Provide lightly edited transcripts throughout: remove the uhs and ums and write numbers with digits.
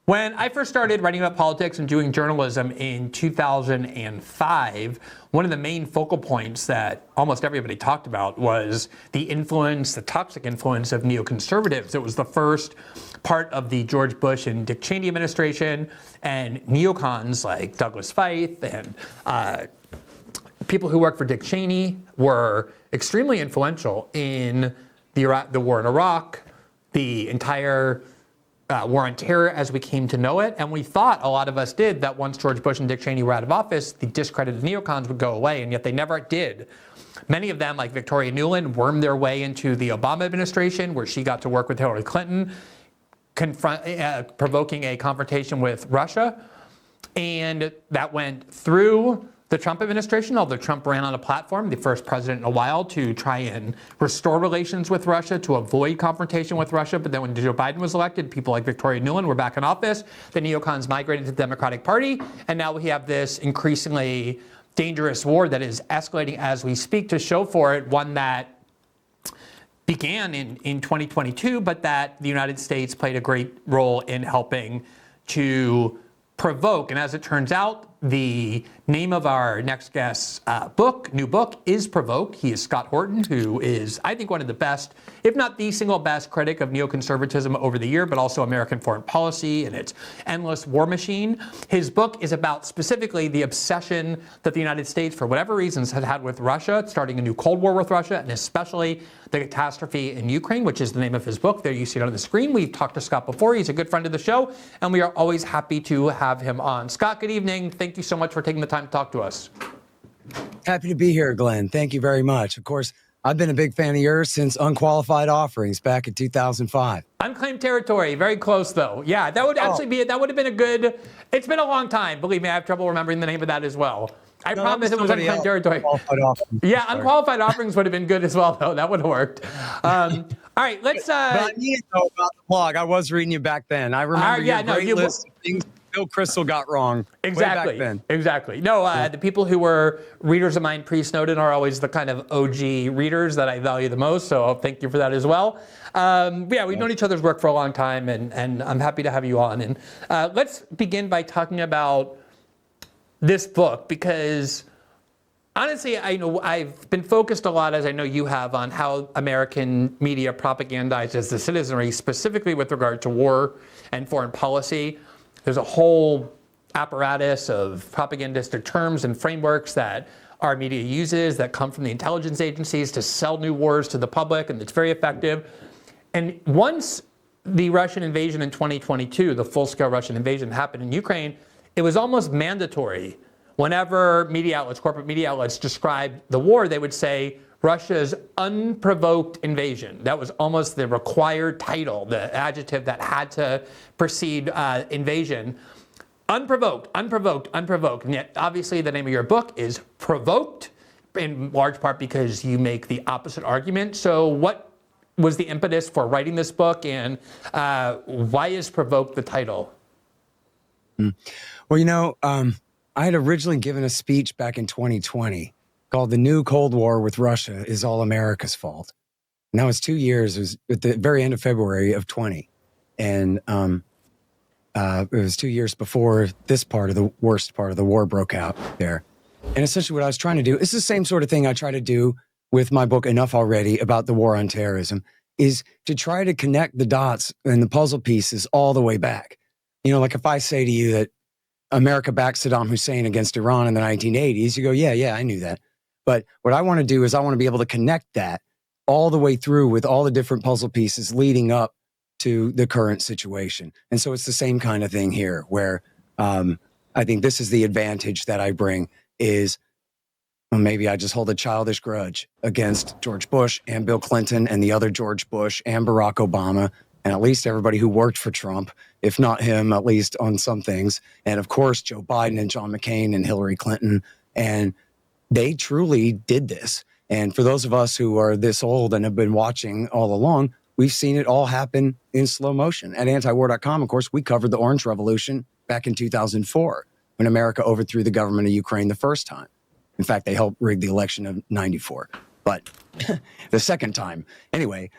When I first started writing about politics and doing journalism in 2005, one of the main focal points that almost everybody talked about was the influence, the toxic influence of neoconservatives. It was the first part of the George Bush and Dick Cheney administration, and neocons like Douglas Feith and people who worked for Dick Cheney were extremely influential in the war in Iraq, the entire war on terror as we came to know it. And we thought, a lot of us did, that once George Bush and Dick Cheney were out of office, the discredited neocons would go away, and yet they never did. Many of them, like Victoria Nuland, wormed their way into the Obama administration, where she got to work with Hillary Clinton, provoking a confrontation with Russia. And that went through the Trump administration, although Trump ran on a platform, the first president in a while, to try and restore relations with Russia, to avoid confrontation with Russia. But then when Joe Biden was elected, people like Victoria Nuland were back in office. The neocons migrated to the Democratic Party. And now we have this increasingly dangerous war that is escalating as we speak. To show for it, one that began in 2022, but that the United States played a great role in helping to provoke. And as it turns out, the name of our next guest's new book is Provoked. He is Scott Horton, who is, I think, one of the best, if not the single best critic of neoconservatism over the year, but also American foreign policy and its endless war machine. His book is about specifically the obsession that the United States, for whatever reasons, had had with Russia, starting a new Cold War with Russia, and especially the catastrophe in Ukraine, which is the name of his book. There you see it on the screen. We've talked to Scott before. He's a good friend of the show, and we are always happy to have him on. Scott, good evening. Thank you so much for taking the time to talk to us. Happy to be here, Glenn. Thank you very much. Of course, I've been a big fan of yours since Unqualified Offerings back in 2005. Unclaimed territory, very close though. Yeah, that would actually that would have been a good, it's been a long time. Believe me, I have trouble remembering the name of that as well. I promise it was Unclaimed Territory. Yeah, Unqualified Offerings would have been good as well, though. That would have worked. All right, let's... But I need to know about the blog. I was reading you back then. I remember your great list of things Bill Kristol got wrong. Exactly. Way back then. Exactly. No, the people who were readers of mine pre-Snowden are always the kind of OG readers that I value the most, so thank you for that as well. Yeah, we've known each other's work for a long time, and I'm happy to have you on. And let's begin by talking about this book, because honestly, I know I've been focused a lot, as I know you have, on how American media propagandizes the citizenry, specifically with regard to war and foreign policy. There's a whole apparatus of propagandistic terms and frameworks that our media uses that come from the intelligence agencies to sell new wars to the public, and it's very effective. And once the Russian invasion in 2022, the full-scale Russian invasion happened in Ukraine, it was almost mandatory. Whenever media outlets, corporate media outlets, described the war, they would say Russia's unprovoked invasion. That was almost the required title, the adjective that had to precede invasion. Unprovoked, unprovoked, unprovoked. And yet, obviously, the name of your book is Provoked, in large part because you make the opposite argument. So what was the impetus for writing this book, and why is Provoked the title? Well, you know, I had originally given a speech back in 2020 called "The New Cold War with Russia is All America's Fault." And that was 2 years. It was at the very end of February of 20. And it was 2 years before this part of the worst part of the war broke out there. And essentially what I was trying to do, it's the same sort of thing I try to do with my book, Enough Already, about the war on terrorism, is to try to connect the dots and the puzzle pieces all the way back. You know, like if I say to you that America backed Saddam Hussein against Iran in the 1980s, you go, yeah, I knew that. But what I want to do is I want to be able to connect that all the way through with all the different puzzle pieces leading up to the current situation. And so it's the same kind of thing here, where I think this is the advantage that I bring is, well, maybe I just hold a childish grudge against George Bush and Bill Clinton and the other George Bush and Barack Obama, and at least everybody who worked for Trump, if not him, at least on some things. And of course, Joe Biden and John McCain and Hillary Clinton. And they truly did this. And for those of us who are this old and have been watching all along, we've seen it all happen in slow motion. At antiwar.com, of course, we covered the Orange Revolution back in 2004 when America overthrew the government of Ukraine the first time. In fact, they helped rig the election of 94, but the second time. Anyway,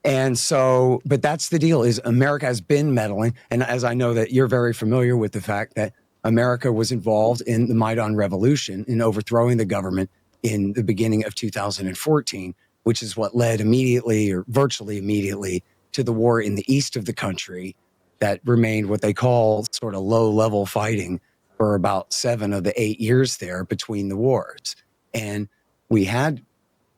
And so, but that's the deal, is America has been meddling. And as I know that you're very familiar with the fact that America was involved in the Maidan Revolution in overthrowing the government in the beginning of 2014, which is what led immediately or virtually immediately to the war in the east of the country that remained what they call sort of low-level fighting for about 7 of the 8 years there between the wars. And we had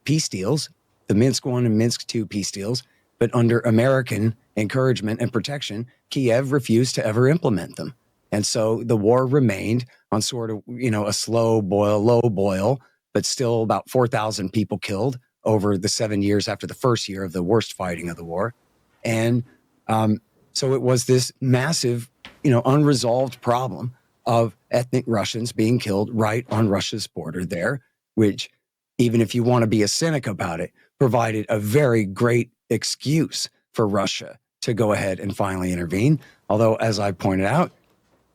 peace deals, the Minsk I and Minsk II peace deals, but under American encouragement and protection, Kiev refused to ever implement them. And so the war remained on sort of, a slow boil, low boil, but still about 4,000 people killed over the 7 years after the first year of the worst fighting of the war. And so it was this massive, unresolved problem of ethnic Russians being killed right on Russia's border there, which, even if you want to be a cynic about it, provided a very great excuse for Russia to go ahead and finally intervene. Although, as I pointed out,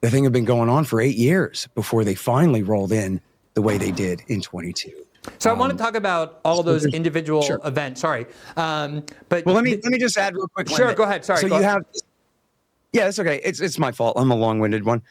the thing had been going on for 8 years before they finally rolled in the way they did in 22. So I want to talk about all of those individual events. Sorry, but well, let me just add real quick. Sure, go ahead. Sorry. So yeah, it's okay. It's my fault. I'm a long-winded one.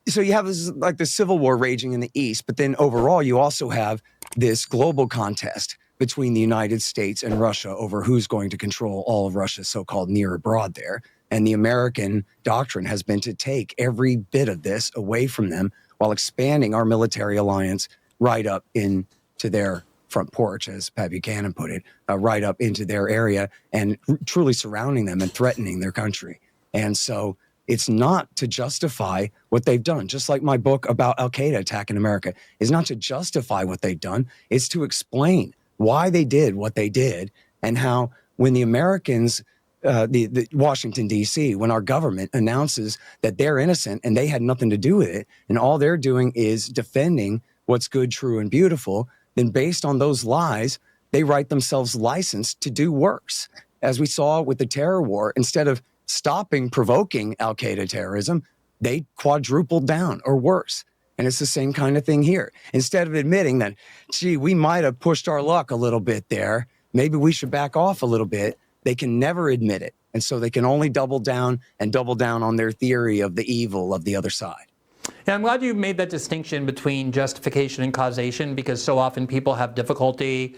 So you have this, like, the civil war raging in the East, but then overall you also have this global contest between the United States and Russia over who's going to control all of Russia's so-called near abroad there. And the American doctrine has been to take every bit of this away from them while expanding our military alliance right up into their front porch, as Pat Buchanan put it, right up into their area and truly surrounding them and threatening their country. And so it's not to justify what they've done. Just like my book about Al-Qaeda attacking America is not to justify what they've done. It's to explain why they did what they did, and how when the Americans, the Washington, D.C., when our government announces that they're innocent and they had nothing to do with it, and all they're doing is defending what's good, true, and beautiful, then based on those lies, they write themselves license to do worse. As we saw with the terror war, instead of stopping provoking Al-Qaeda terrorism, they quadrupled down, or worse. And it's the same kind of thing here. Instead of admitting that, gee, we might have pushed our luck a little bit there, maybe we should back off a little bit, they can never admit it. And so they can only double down on their theory of the evil of the other side. Yeah, I'm glad you made that distinction between justification and causation, because so often people have difficulty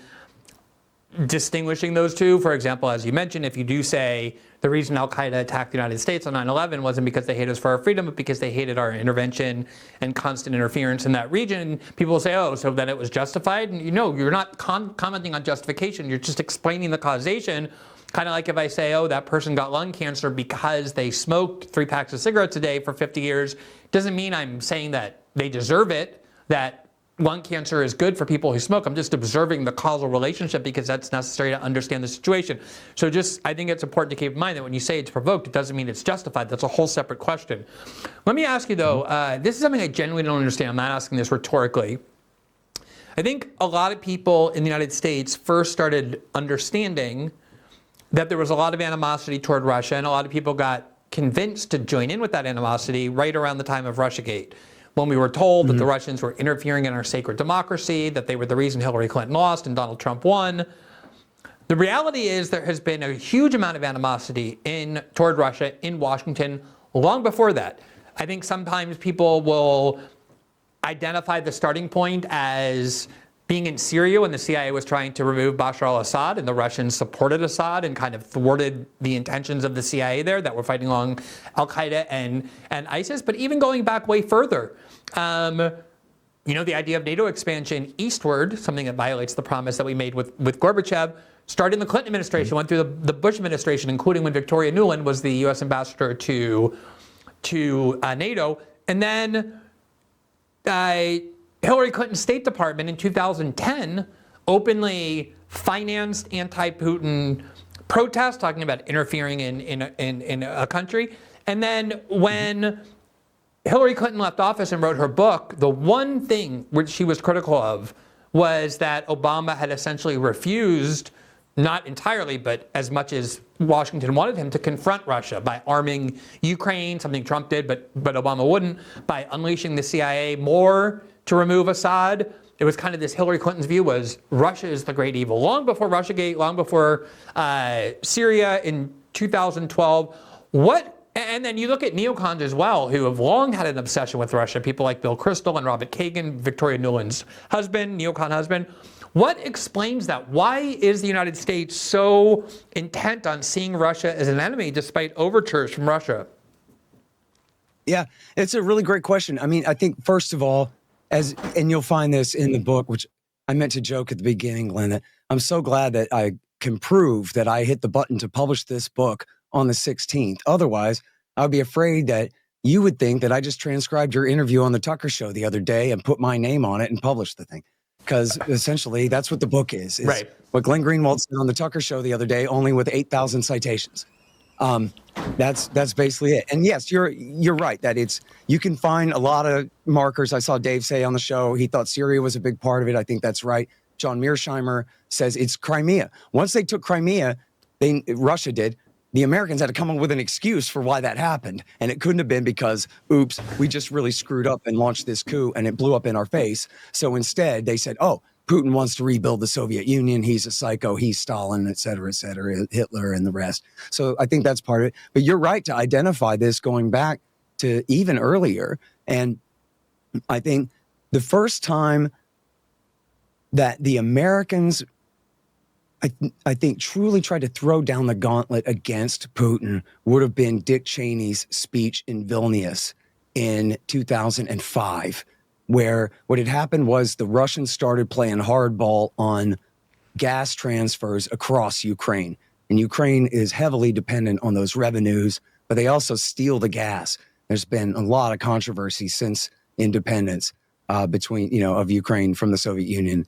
distinguishing those two. For example, as you mentioned, if you do say the reason Al-Qaeda attacked the United States on 9/11 wasn't because they hate us for our freedom, but because they hated our intervention and constant interference in that region, people will say, oh, so then it was justified? And you're not commenting on justification, you're just explaining the causation. Kind of like if I say, oh, that person got lung cancer because they smoked 3 packs of cigarettes a day for 50 years, doesn't mean I'm saying that they deserve it, that lung cancer is good for people who smoke. I'm just observing the causal relationship because that's necessary to understand the situation. So I think it's important to keep in mind that when you say it's provoked, it doesn't mean it's justified. That's a whole separate question. Let me ask you though, this is something I genuinely don't understand. I'm not asking this rhetorically. I think a lot of people in the United States first started understanding that there was a lot of animosity toward Russia, and a lot of people got convinced to join in with that animosity right around the time of Russiagate, when we were told that the Russians were interfering in our sacred democracy, that they were the reason Hillary Clinton lost and Donald Trump won. The reality is there has been a huge amount of animosity toward Russia in Washington long before that. I think sometimes people will identify the starting point as being in Syria when the CIA was trying to remove Bashar al-Assad and the Russians supported Assad and kind of thwarted the intentions of the CIA there that were fighting along Al-Qaeda and ISIS. But even going back way further, the idea of NATO expansion eastward, something that violates the promise that we made with Gorbachev, started in the Clinton administration, went through the Bush administration, including when Victoria Nuland was the U.S. ambassador to NATO. And then Hillary Clinton's State Department in 2010 openly financed anti-Putin protests, talking about interfering in a country. And then when Hillary Clinton left office and wrote her book, the one thing which she was critical of was that Obama had essentially refused, not entirely, but as much as Washington wanted him, to confront Russia by arming Ukraine, something Trump did, but Obama wouldn't, by unleashing the CIA more to remove Assad, it was kind of this Hillary Clinton's view was Russia is the great evil. Long before Russiagate, long before Syria in 2012. And then you look at neocons as well, who have long had an obsession with Russia. People like Bill Kristol and Robert Kagan, Victoria Nuland's husband, neocon husband. What explains that? Why is the United States so intent on seeing Russia as an enemy despite overtures from Russia? Yeah, it's a really great question. I mean, I think first of all, and you'll find this in the book, which I meant to joke at the beginning, Glenn, that I'm so glad that I can prove that I hit the button to publish this book on the 16th. Otherwise, I would be afraid that you would think that I just transcribed your interview on the Tucker Show the other day and put my name on it and published the thing. Because essentially, that's what the book is right. What Glenn Greenwald said on the Tucker Show the other day, only with 8,000 citations. That's basically it. And yes, you're right that you can find a lot of markers. I saw Dave say on the show he thought Syria was a big part of it. I think that's right. John Mearsheimer says it's Crimea. Once they took Crimea, Russia did. The Americans had to come up with an excuse for why that happened. And it couldn't have been because, oops, we just really screwed up and launched this coup and it blew up in our face. So instead they said, oh, Putin wants to rebuild the Soviet Union. He's a psycho. He's Stalin, et cetera, Hitler and the rest. So I think that's part of it. But you're right to identify this going back to even earlier. And I think the first time that the Americans, I think, truly tried to throw down the gauntlet against Putin would have been Dick Cheney's speech in Vilnius in 2005, where what had happened was the Russians started playing hardball on gas transfers across Ukraine. And Ukraine is heavily dependent on those revenues, but they also steal the gas. There's been a lot of controversy since independence between, of Ukraine from the Soviet Union,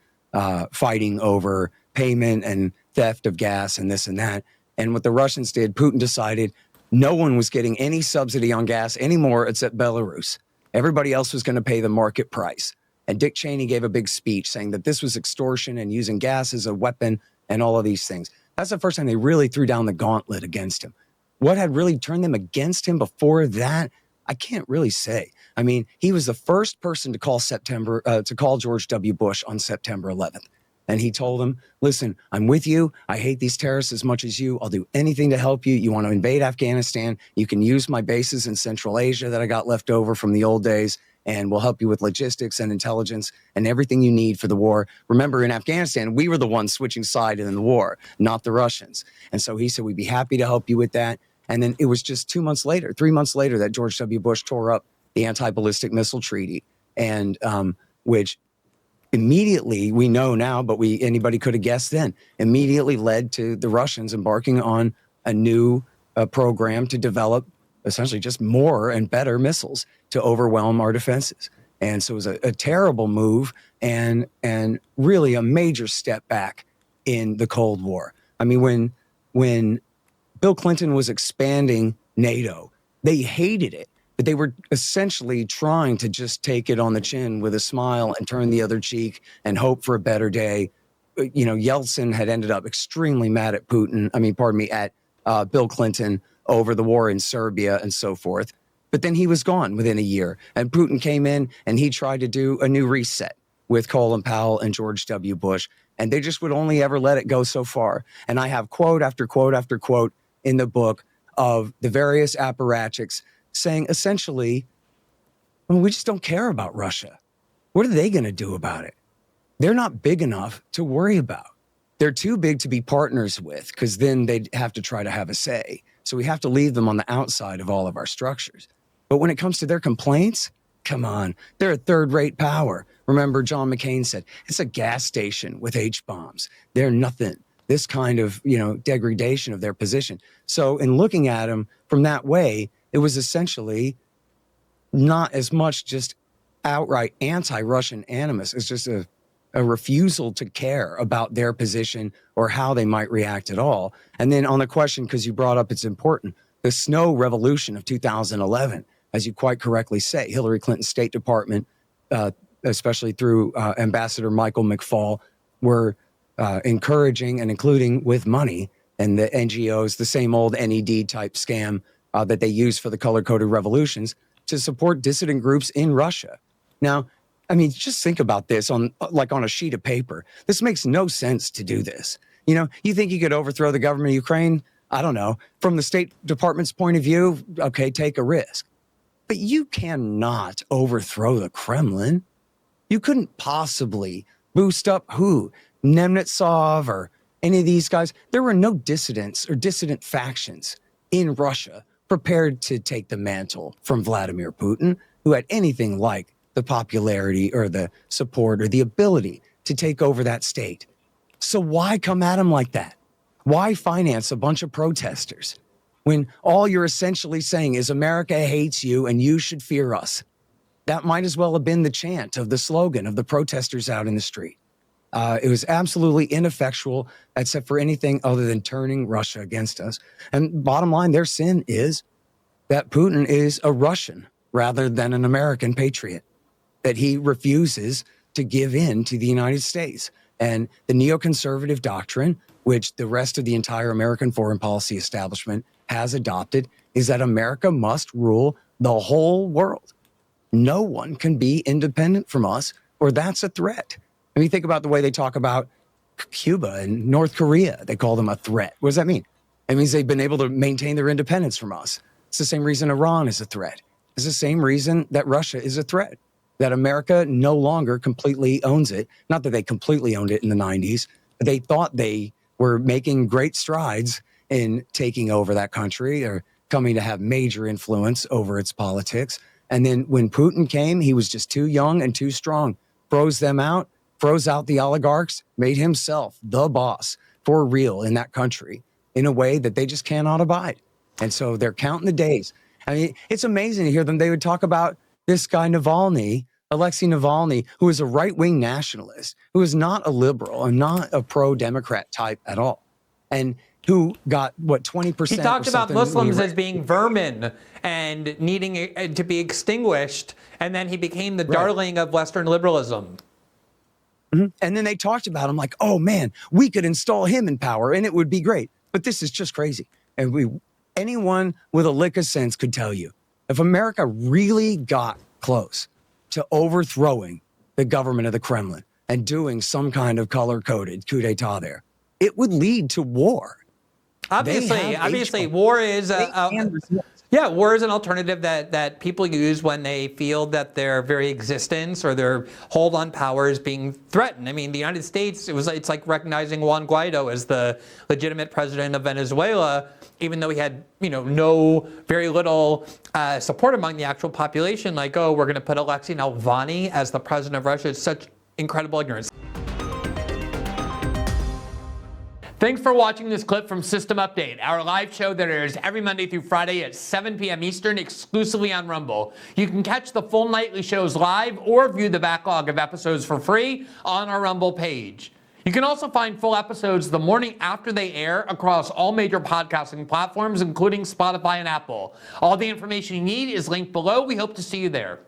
fighting over payment and theft of gas and this and that. And what the Russians did, Putin decided no one was getting any subsidy on gas anymore except Belarus. Everybody else was going to pay the market price. And Dick Cheney gave a big speech saying that this was extortion and using gas as a weapon and all of these things. That's the first time they really threw down the gauntlet against him. What had really turned them against him before that, I can't really say. I mean, he was the first person to call George W. Bush on September 11th. And he told him, listen, I'm with you. I hate these terrorists as much as you. I'll do anything to help you. You want to invade Afghanistan? You can use my bases in Central Asia that I got left over from the old days, and we'll help you with logistics and intelligence and everything you need for the war. Remember, in Afghanistan, we were the ones switching side in the war, not the Russians. And so he said, we'd be happy to help you with that. And then it was just 3 months later, that George W. Bush tore up the anti-ballistic missile treaty, and which immediately, we know now, but anybody could have guessed then, immediately led to the Russians embarking on a new program to develop essentially just more and better missiles to overwhelm our defenses. And so it was a terrible move and really a major step back in the Cold War. I mean, when Bill Clinton was expanding NATO, they hated it. But they were essentially trying to just take it on the chin with a smile and turn the other cheek and hope for a better day. Yeltsin had ended up extremely mad at at Bill Clinton over the war in Serbia and so forth. But then he was gone within a year. And Putin came in and he tried to do a new reset with Colin Powell and George W. Bush. And they just would only ever let it go so far. And I have quote after quote after quote in the book of the various apparatchiks saying essentially, well, we just don't care about Russia. What are they going to do about it? They're not big enough to worry about. They're too big to be partners with, because then they'd have to try to have a say. So we have to leave them on the outside of all of our structures. But when it comes to their complaints, come on, they're a third-rate power. Remember, John McCain said, it's a gas station with H-bombs. They're nothing. This kind of, degradation of their position. So in looking at them from that way, it was essentially not as much just outright anti-Russian animus. It's just a refusal to care about their position or how they might react at all. And then on the question, because you brought up, it's important, the snow revolution of 2011, as you quite correctly say, Hillary Clinton's State Department, especially through Ambassador Michael McFaul, were encouraging and including with money, and the NGOs, the same old NED type scam that they use for the color-coded revolutions, to support dissident groups in Russia. Now, I mean, just think about this on a sheet of paper. This makes no sense to do this. You know, you think you could overthrow the government of Ukraine? I don't know. From the State Department's point of view, okay, take a risk. But you cannot overthrow the Kremlin. You couldn't possibly boost up who? Nemtsov or any of these guys. There were no dissidents or dissident factions in Russia prepared to take the mantle from Vladimir Putin, who had anything like the popularity or the support or the ability to take over that state. So why come at him like that? Why finance a bunch of protesters when all you're essentially saying is America hates you and you should fear us? That might as well have been the chant of the slogan of the protesters out in the street. It was absolutely ineffectual, except for anything other than turning Russia against us. And bottom line, their sin is that Putin is a Russian rather than an American patriot, that he refuses to give in to the United States. And the neoconservative doctrine, which the rest of the entire American foreign policy establishment has adopted, is that America must rule the whole world. No one can be independent from us, or that's a threat. I mean, think about the way they talk about Cuba and North Korea. They call them a threat. What does that mean? It means they've been able to maintain their independence from us. It's the same reason Iran is a threat. It's the same reason that Russia is a threat, that America no longer completely owns it. Not that they completely owned it in the 90s. They thought they were making great strides in taking over that country or coming to have major influence over its politics. And then when Putin came, he was just too young and too strong, froze them out, froze out the oligarchs, made himself the boss for real in that country in a way that they just cannot abide. And so they're counting the days. I mean, it's amazing to hear them. They would talk about this guy Navalny, Alexei Navalny, who is a right-wing nationalist, who is not a liberal and not a pro-Democrat type at all, and who got, 20%? He talked about Muslims as being vermin and needing to be extinguished, and then he became the darling of Western liberalism. Mm-hmm. And then they talked about him like, oh man, we could install him in power and it would be great. But this is just crazy. And anyone with a lick of sense could tell you, if America really got close to overthrowing the government of the Kremlin and doing some kind of color-coded coup d'etat there, it would lead to war. Obviously, war is war is an alternative that people use when they feel that their very existence or their hold on power is being threatened. I mean, the United States, it's like recognizing Juan Guaido as the legitimate president of Venezuela, even though he had very little support among the actual population. Like, oh, we're going to put Alexei Navalny as the president of Russia. It's such incredible ignorance. Thanks for watching this clip from System Update, our live show that airs every Monday through Friday at 7 p.m. Eastern, exclusively on Rumble. You can catch the full nightly shows live or view the backlog of episodes for free on our Rumble page. You can also find full episodes the morning after they air across all major podcasting platforms, including Spotify and Apple. All the information you need is linked below. We hope to see you there.